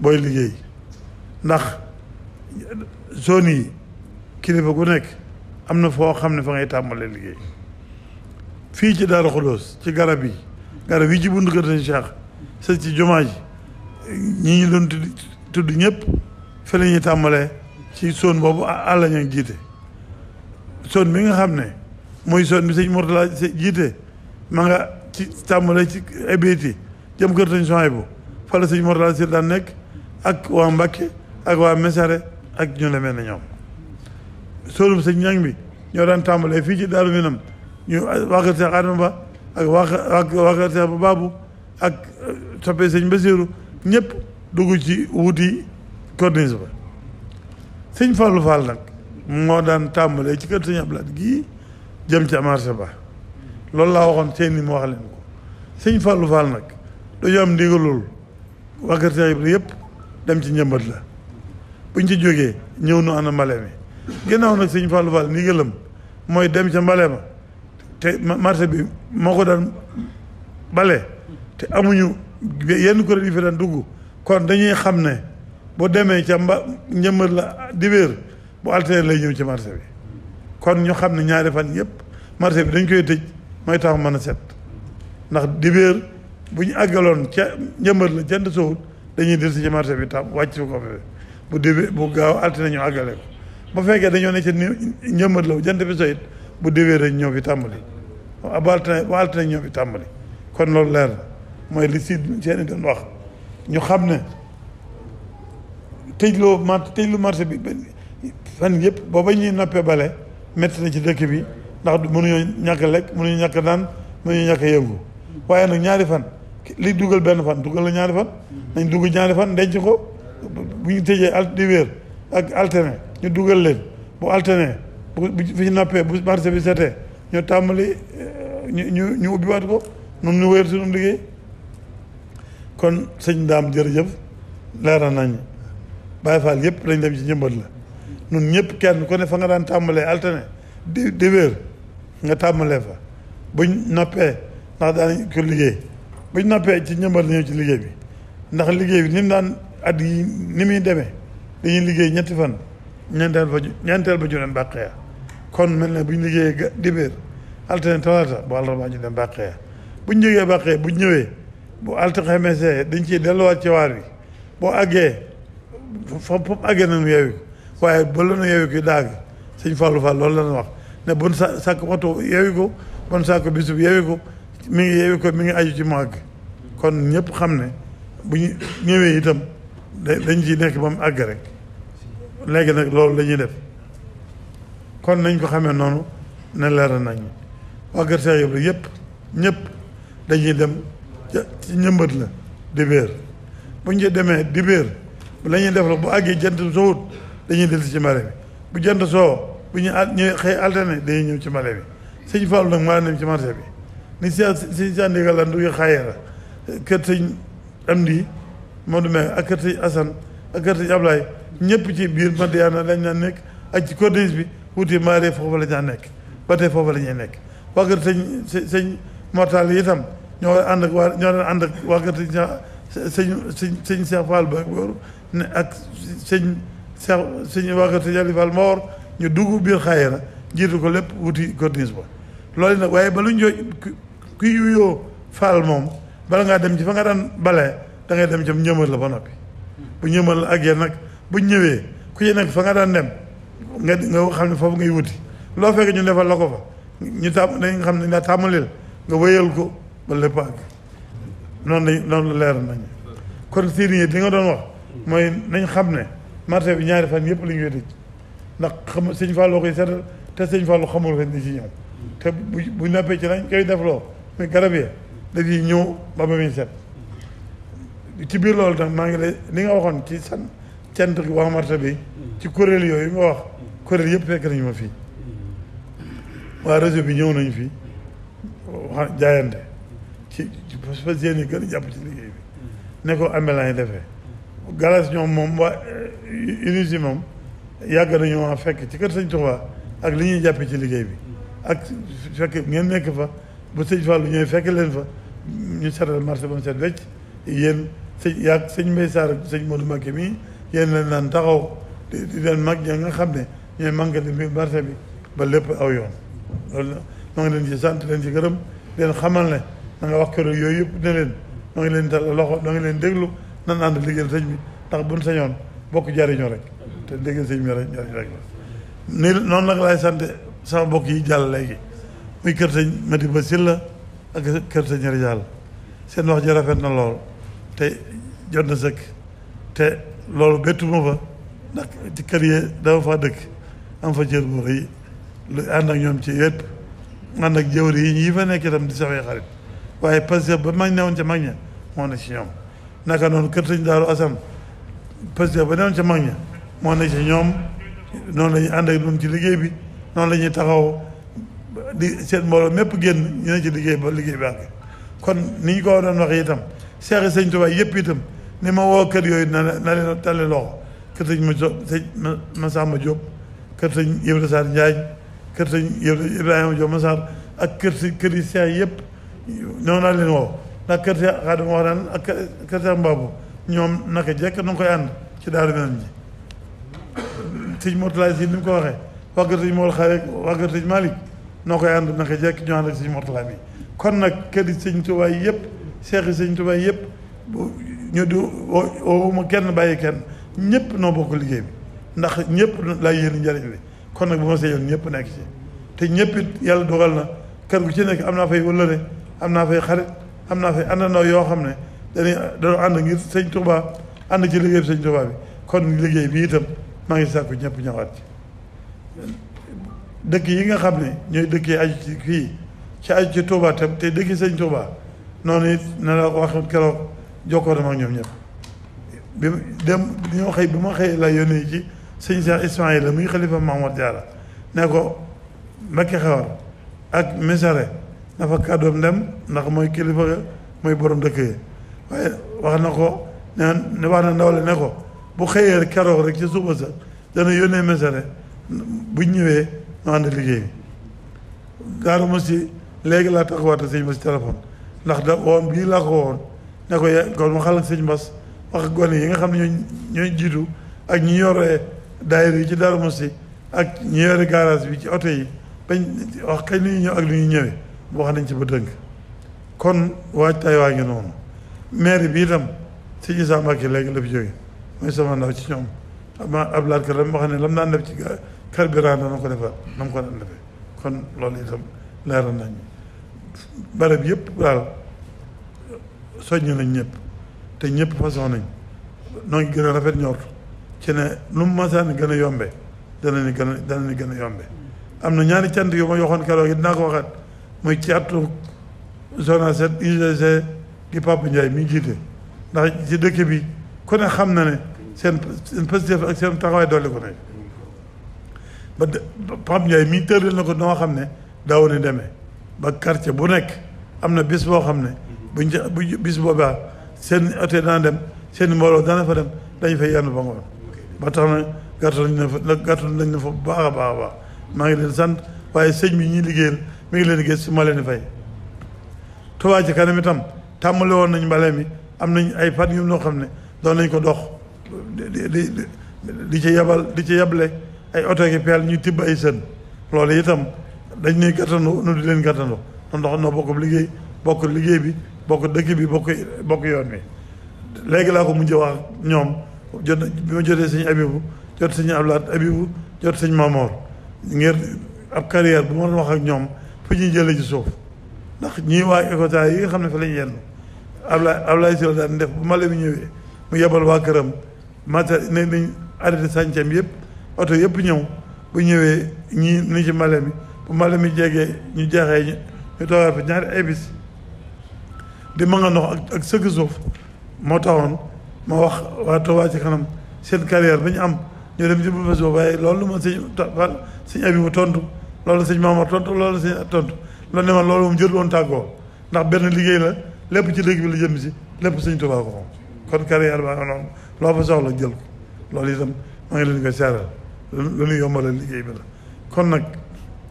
booy liggéey ndax zone yi kilifa gu nekk am na foo xam ne fa ngay tàmbalee liggéey fii ci Daaru Xudoos ci garab yi ci buntu kër Sëñ Cheikh sa ci jumaa ji ñi ñu doon tudd ñëpp fi la ñuy tàmbalee ci zone boobu àll ña jiite zone bi nga xam ne mooy zone bi Sëñ Mourtala jiite ma nga ci tàmbalee ci ebiti jëm kër Sëñ Souhaïbou fa la Sëñ Mourtala si daan nekk ak waa Mbàkke ak waa Mesare ak ñu demee na ñoom zone bu Sëñ Ñang bi ñoo daan tàmbalee fii ci Daaru Minam ñu waa kër Cheikh Adama Ba ak waa kër Cheikh Babou ak soppee Sëñ Basiru ñëpp dugg ci wuti corniche ba Sëñ Fallou Fall nag moo daan tàmbalee ci kër Sëñ Ablaat gii jëm ca marché ba loolu laa waxoon seen ni mu wax leen ko Sëñ Fallou Fall nag dañoo am ndigalul waa kër Cheikh Ibra yëpp dem ci njëmbat la buñ ci jógee ñëw nu ana mbale mi ginnaaw nag Sëñ Fallou Fall ndigalam mooy dem ca mbale ma te marché bi moo ko daan bale te amuñu yenn kuréel yi fi daan dugg kon dañuy xam ne boo demee ca njëmbat la dibéer bu altine lay ñëw ci marché bi kon ñu xam ne ñaari fan yëpp marché bi dañ koy tëj mooy tax mën a set ndax dibéer bu ñu àggaloon ca njëmbat la jënd sowut dañuy del si ci marché bi tam wàcc fi ko fi bu dibéer bu gaaw altine ñu àggale ko bu fekkee dañoo ne ca njëmbat la jant bi soyit bu dibéer rek ñëw fi tàmbali bu altine ñëw fi tàmbali kon loolu leer na mooy li seeni doon wax ñu xam ne tëjlu marché bi fan yëpp booba ñuy noppee bale métti na ci dëkk bi ndax mënuñoo ñàkk lekk mënuñu ñàkk naan mënuñu ñàkk yëngu waaye nag ñaari fan li dugal benn fan dugal la ñaari fan nañ dugg ñaari fan denc ko bu ñu tëjee dibéer ak alterné ñu dugal leen bu alterné bu fi ñu noppee bu marché bi setee ñu tàmbali ñu ubbiwaat ko noonu ñu wéyal suñu liggéey kon sëñ Daam jërëjëf leeral nañ Baay Faal yëpp dañ dem ci njëmbat la ñun ñëpp kenn ku ne fa nga daan tàmbalee alterné dibéer nga tàmbalee fa buñ noppee ndax daan ko liggéey buñ noppee ci njëmbat la ñëw ci liggéey bi ndax liggéey bi ni mu daan at yi ni muy demee dañuy liggéey ñetti fan ñeenteel ba ñu dem Bàqeya kon mel ne buñ liggéeyee dibéer alterné talaata bu àllarba ñu dem Bàqeya buñ jógee Bàqeya buñ ñëwee bu alxames dañ ciy delluwaat ci waar bi boo àggee foofu àggee nañu yeewi ko waaye ba la nu yeewi ko daag Sëñ Fallou Fall loolu la ñu wax ne bon sàkk waxtu yeewi ko bon sàkk bisub yeewi ko mi ngi yeewi ko mi ngi aju ci mu àgg kon ñëpp xam ne bu ñu ñëwee itam dañ ciy nekk ba mu àgg rek léegi nag loolu la ñuy def kon nañ ko xamee noonu ne leer nañ waa kër Cheikh Ibra yëpp ñëpp dañuy dem ci njëmbat la dibéer bu ñu demee dibéer la ñuy def la bu àggee jant soowut dañuy del si ci mbale bi bu jant soo bu ñu ñëwee xëy alterné dañuy ñëw ci mbale bi Sëñ Fallu nag maa dem ci marché bi ni si sandiga la ndugi xayeera kër Sëñ Amdi Modou Mbaye ak kër Sëñ Asan ak kër Sëñ Ablaay ñëpp ci biir Madiana lañ naan nekk ak ci corniche bi wuti maaree foofu la ñaa nekk ba tey foofu la ñuy nekk waa kër sëñ Mortal yi itam ñoo ànd ak waa kër sëñ Cheikh Fall ba góor ne ak sëñ waa kër sëñ Ali Fall Mawor ñu dugg biir xayeera jiitu ko lépp wuti corniche ba loolu nag waaye ba lu ñu ku yuyoo Fall moom bala ngaa dem ci fa nga daan balee da ngay dem ci ñëmal la ba noppi bu ñëmal la àggee nag buñ ñëwee ku ci nekk fa nga daan dem nga xam ne foofu ngay wuti loo fekk ñu defal la ko fa ñu dañ nga xam ne daa tàmmalil nga wéyal ko ba lépp àgg noonu la leer nañ kon sérieux li nga doon wax mooy nañ xam ne marché bi ñaari fan yëpp la ñu koy tëj ndax xam Sëñ Fallou koy seetal te Sëñ Fallou xamul fen ni ci ñëw te bu nappee ci lañ koy defloo muy garab yi dafiy ñëw ba muy set ci biir loolu nag maa ngi lay li nga waxoon ci cant gi wax marché bi ci kuréel yooyu nga wax kuréel yëpp fekk nañu ma fii waa réseau bi ñëw nañu fii wax jaayante ci fas yéene gën a jàpp ci liggéey bi ne ko amelan yi defee galas ñoom moom waa unité moom yàgg nañu ma fekk ci kër Sëñ Tuubaa ak li ñuy jàppe ci liggéey bi ak fekk ngeen nekk fa bu Sëñ Fallu ñëwee fekk leen fa ñu setal marché ba mu set wecc yéen yaag sëñ Mbay Sarr sëñ Modou Mbacké mii yéen leen naan taxaw di leen mag ña nga xam ne ñooy manqué di biir marché bi ba lépp aw yoon loolu maa ngi leen ci sant leen ci gërëm leen xamal ne na nga wax kër yooyu yëpp ne leen maa ngi leen tal loxo maa ngi leen déglu nan ànd liggéeyal sëñ bi ndax buñ sañoon bokk jariñoo rek te liggéeyal sëñ bi rek jariñ rek ni noonu nag laay sant sama mbokk yi jàll léegi muy kër sëñ Madiba Sylla ak kër sëñ Rijaal seen wax ji rafet na lool te jot na sëkk te loolu bettu ma fa ndax ci kër yi dafa faa dëkk am fa cër bu rëy lu ànd ak ñoom ci yëpp ànd ak jëwri yi fa nekk itam di safee xarit waaye parce que ba mag newoon ca mag ña moo ne ci ñoom naka noonu kër sëñ Daaru Asan parce que ba newoon ca mag ña moo ne ci ñoom noonu la ñuy ànd ak ñoom ci liggéey bi noonu la ñuy taxaw di seen mbooloo mépp génn ñu ne ci liggéey ba liggéey bi àgg kon ni ñu ko doon waxee itam seexi sëñ Tuubaa yëpp itam ni ma woo kër yooyu na leen tàlle loxo kër sëñ Masamba Diop kër sëñ Ibra Sarr Ndiagne kër sëñ Ibrahima Diop Massar ak kër yi seex yëpp noonu naa leen woo ndax kër seex Xaadim wax naan ak kër seex Mbaabu ñoom naka jekk nu ngi koy ànd ci daaru Minam ji sëñ Mortalaay si ni mu ko waxee waa kër sëñ Mor Xaare waa kër sëñ Malick noo koy ànd naka jekk ñu ànd ak sëñ Mortalaay mi kon nag kër yi sëñ Tuubaa yëpp seex yi sëñ Tuubaa yëpp ñu di woowuma kenn bàyyi kenn ñëpp noo bokk liggéey bi ndax ñëpp laa yéen njëriñ li kon nag bu ma seeyoon ñëpp nekk ci te ñëpp it yàlla dogal na kër gu ci nekk am naa fay wëllëre am naa fay xarit am naa fay àndandoo yoo xam ne dañoo ànd ngir sëñ Tuubaa ànd ci liggéey bi sëñ Tuubaa bi kon liggéey bi itam maa ngi sàkku ñëpp ñëwaat ci dëkk yi nga xam ne ñooy dëkk yi aju ci fii ci aju ci Tuubaa tam te dëkk sëñ Tuubaa noonu it na la wax keroog jokkoo dama ak ñoom ñëpp bi dem ñoo xëy bi ma xëy la yónnee ci sëñ Cheikh Ismaïla muy xalifa Mahamad Diarra ne ko Mbacké Xewar ak Mesare na fa kàddoom dem ndax mooy kilifa ga mooy borom dëkk yi waaye wax na ko ne wax na ndaw le ne ko bu xëyee keroog rek ci suba sa dana yónnee Mesare buñ ñëwee ñu ànd liggéey bi Daaru Musti léegi laa taxawaat sëñ Bass téléphone ndax da woon bii laa ko woon ne ko kon ma xalak sëñ Bass wax gone yi nga xam ne ñooy jiitu ak ñi yore daayira yi ci Daaru Musti ak ñi yore garage bi ci oto yi bañ wax kañ li ñuy ñëw ak li ñuy ñëwee wax nañ ci ba dënk kon waajtaay waa ngi noonu maire bi itam sëñ Issa Mbacké léegi la fi jóge mooy sama ndaw ci ñoom ab laat ka lam wax ne lam daan def ci carburant dana ko defaat na mu ko daan defee kon loolu itam leeral nañ barab yëpp daal soññ nañ ñëpp te ñëpp façon nañ noo ngi gën a rafet ñor ci ne lu mu masaan gën a yombe dana ni gën a yombe am na ñaari cant yu ma yoxoon keroog yi dinaa ko waxaat muy ci atu zone 7 UGC gi Papa Ndiaye mi jiite ndax ci dëkk bi ku ne xam na ne seen positif ak seen taxawaay dolli ko ne ba Papa Ndiaye mii tëral na ko noo xam ne daaw ni demee ba quartier bu nekk am na bis boo xam ne bu bis boobaa seen oto dana dem seen mbooloo dana fa dem dañ fay yenn ba ngoon ba tax na gàttal nañ na fa bu baax a baax a baax maa ngi leen sant waaye sëñ bi ñuy liggéeyal mi ngi leen gis su ma leen di fay Touba Ca Kanam itam tàmbali woon nañ mbale mi am nañ ay fan yu noo xam ne doon nañ ko dox di ci yable ay oto ki peel ñuy tibb ay sën loolu itam dañ ñuy gàttandoo nu di leen gàttandoo ndox noo bokk liggéey bi bokk dëkk bi bokk yoon wi léegi laa ko mujjee wax ñoom jot na bi ma jotee sëñ Abibu jot sëñ Ablaat Abibu jot sëñ Mamoor ngir ab carrière bu ma doon wax ak ñoom fu ñuy jëlee ci suuf ndax ñii waa Ecota yi nga xam ne fa lañ yenn Ablaye si la daan def bu male mi ñëwee mu yebal waa këram mata ne nañ arrêté sàncam yëpp oto yëpp ñëw bu ñëwee ñii ni ci male mi bu male mi jegee ñu jeexee ñu toogaat fa ñaari ay bis di ma nga ndox ak sëgg suuf moo taxoon ma wax waa Touba Ca Kanam seen carrière ba ñu am ñu dem ci bés boobu waaye loolu ma sëñ Abibu tontu loolu sëñ Maamor tontu loolu sëñ tontu loolu ne man loolu moom jël woon tàggoo ndax benn liggéey la lépp ci dëkk bi la jëm si lépp sëñ Touba ko moom kon carrière ba noonu loo fa soxla jël ko loolu itam maa ngi leen koy seeral lu ñu yombalal liggéey bi la kon nag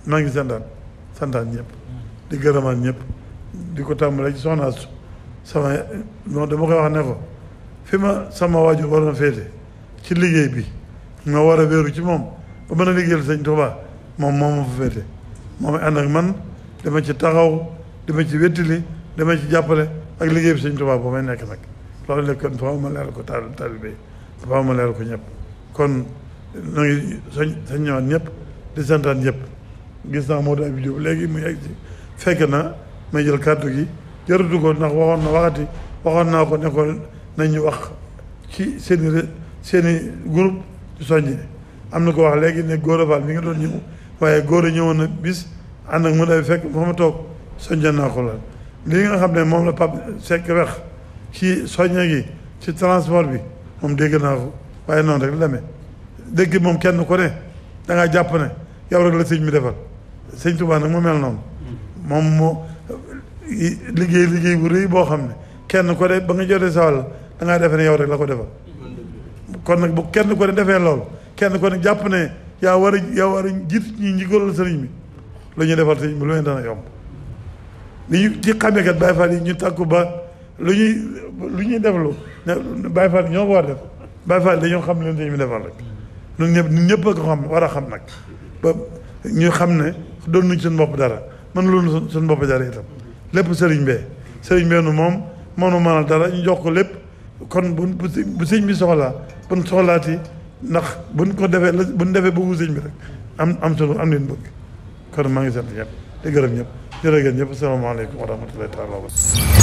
maa ngi santaan ñëpp di gërëmaat ñëpp di ko tàmbalee ci soxna Astu sama moom dama koy wax ne ko fi ma sama waajur war na féete ci liggéey bi ma war a wéeru ci moom ba mën a liggéeyal sëñ Tuubaa moom ma fa féete moom ànd ak man dama ci taxaw dama ci wettili dama ci jàppale ak liggéey bi sëñ Tuubaa ba may nekk nag loolu lépp kon faaw ma leeral ko taalibe faaw ma leeral ko ñëpp kon na ngi sañ ñëwaat ñëpp di santaan ñëpp gis naa Modou Abib Diop léegi mu yegg ci fekk na may jël kàddu gi jaratu ko ndax waxoon naa ko ne ko nañu wax ci seeni groupe ci soññee am na ko wax léegi ne Gora Fall mi nga doon ñëw waaye Gora ñëwoon na bis ànd ak mu day fekk fa ma toog soññee naa ko la lii nga xam ne moom la Pape Seck wax ci soññee gi ci transport bi moom dégg naa ko waaye noonu rek la demee dégg moom kenn ku ne da ngaa jàpp ne yow rek la sëñ mi defal sëñ Tuubaa nag mu mel noonu moom moo liggéey bu rëy boo xam ne kenn ko de ba nga jotee sa wàll da ngaa defe ne yow rek la ko defal kon nag bu kenn ko ne defee loolu kenn ko ne jàpp ne yaa war a jiit ñi njigóolal sëriñ bi lu ñuy defal sëriñ bi lu leen dana yomb li ñu ci xamee kat Baye Fall yi ñu tàkku ba lu ñuy deflu ne Baye Fall ñoo ko war def Baye Fall dañoo xam leen sëriñ bi defal rek ñun ñëpp a ko xam war a xam nag ba ñu xam ne doon nuñ suñu bopp dara man loolu suñu bopp dara itam lépp sëriñ bee nu moom moo nu mënal dara ñu jox ko lépp kon bu sëñ bi soxlaa buñ soxlaati ndax buñ ko defee buñ defee bëggu sëñ bi rek am sunu am leen bëgg kon maa ngi sant ñëpp di gërëm ñëpp jërë ngeen ñëpp asalaamaaleykum wa rahmatullahi taala wa barakatuh